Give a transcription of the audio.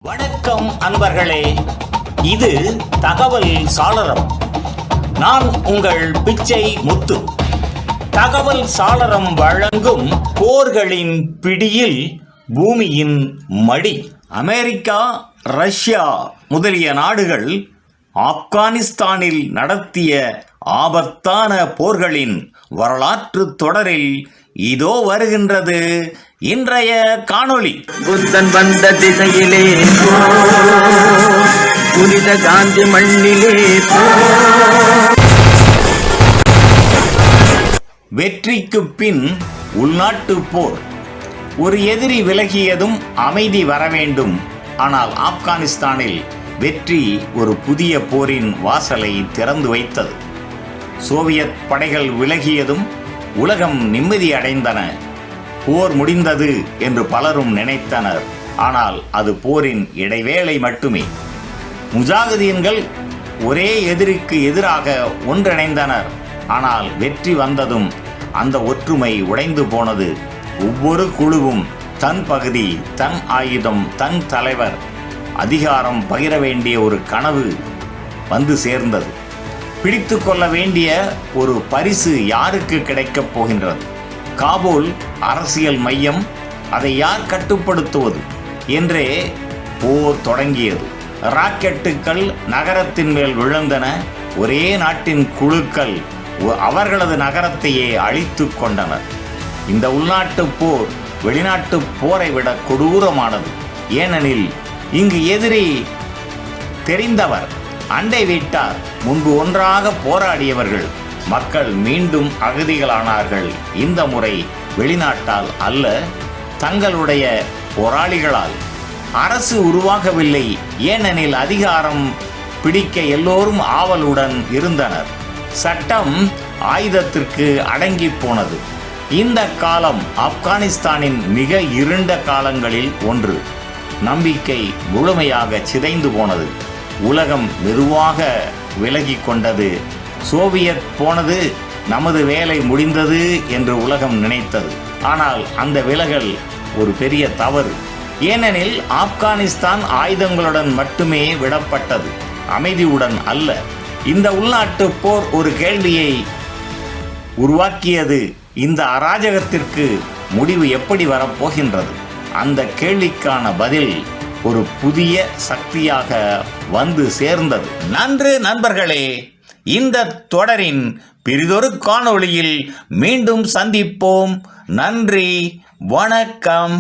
வணக்கம் அன்பர்களே, இது தகவல் சாளரம். நான் உங்கள் பிச்சை முத்து. தகவல் சாளரம் வழங்கும் போர்களின் பிடியில் பூமியின் மடி. அமெரிக்கா, ரஷ்யா முதலிய நாடுகள் ஆப்கானிஸ்தானில் நடத்திய ஆபத்தான போர்களின் வரலாற்று தொடரில் இதோ வருகின்றது இன்றைய காணொளி. புத்தன் வந்த திசையிலே புனித காந்தி மண்ணிலே. வெற்றிக்கு பின் உள்நாட்டு போர். ஒரு எதிரி விலகியதும் அமைதி வர வேண்டும். ஆனால் ஆப்கானிஸ்தானில் வெற்றி ஒரு புதிய போரின் வாசலை திறந்து வைத்தது. சோவியத் படைகள் விலகியதும் உலகம் நிம்மதி அடைந்தன. போர் முடிந்தது என்று பலரும் நினைத்தனர். ஆனால் அது போரின் இடைவேளை மட்டுமே. முஜாஹிதீன்கள் ஒரே எதிரிக்கு எதிராக ஒன்றிணைந்தனர். ஆனால் வெற்றி வந்ததும் அந்த ஒற்றுமை உடைந்து போனது. ஒவ்வொரு குழுவும் தன் பகுதி, தன் ஆயுதம், தன் தலைவர், அதிகாரம் பகிர வேண்டிய ஒரு கனவு வந்து சேர்ந்தது. பிடித்து கொள்ள வேண்டிய ஒரு பரிசு யாருக்கு கிடைக்கப் போகின்றது? காபூல் அரசியல் மையம், அதை யார் கட்டுப்படுத்துவது என்றே போர் தொடங்கியது. ராக்கெட்டுக்கள் நகரத்தின் மேல் விழுந்தன. ஒரே நாட்டின் குழுக்கள் அவர்களது நகரத்தையே அழித்து கொண்டனர். இந்த உள்நாட்டு போர் வெளிநாட்டு போரை விட கொடூரமானது. ஏனெனில் இங்கு எதிரி தெரிந்தவர், அண்டை வீட்டார், முன்பு ஒன்றாக போராடியவர்கள். மக்கள் மீண்டும் அகதிகளானார்கள். இந்த முறை வெளிநாட்டால் அல்ல, தங்களுடைய போராளிகளால். அரசு உருவாகவில்லை. ஏனெனில் அதிகாரம் பிடிக்க எல்லோரும் ஆவலுடன் இருந்தனர். சட்டம் ஆயுதத்திற்கு அடங்கி போனது. இந்த காலம் ஆப்கானிஸ்தானின் மிக இருண்ட காலங்களில் ஒன்று. நம்பிக்கை முழுமையாக சிதைந்து போனது. உலகம் மெதுவாக விலகி கொண்டது. சோவியத் போனது, நமது வேலை முடிந்தது என்று உலகம் நினைத்தது. ஆனால் அந்த விலகல் ஒரு பெரிய தவறு. ஏனெனில் ஆப்கானிஸ்தான் ஆயுதங்களுடன் மட்டுமே விடப்பட்டது, அமைதியுடன் அல்ல. இந்த உள்நாட்டு போர் ஒரு கேள்வியை உருவாக்கியது. இந்த அராஜகத்திற்கு முடிவு எப்படி வரப்போகின்றது? அந்த கேள்விக்கான பதில் ஒரு புதிய சக்தியாக வந்து சேர்ந்தது. நன்று நண்பர்களே, இந்த தொடரின் பிறிதொரு காணொளியில் மீண்டும் சந்திப்போம். நன்றி, வணக்கம்.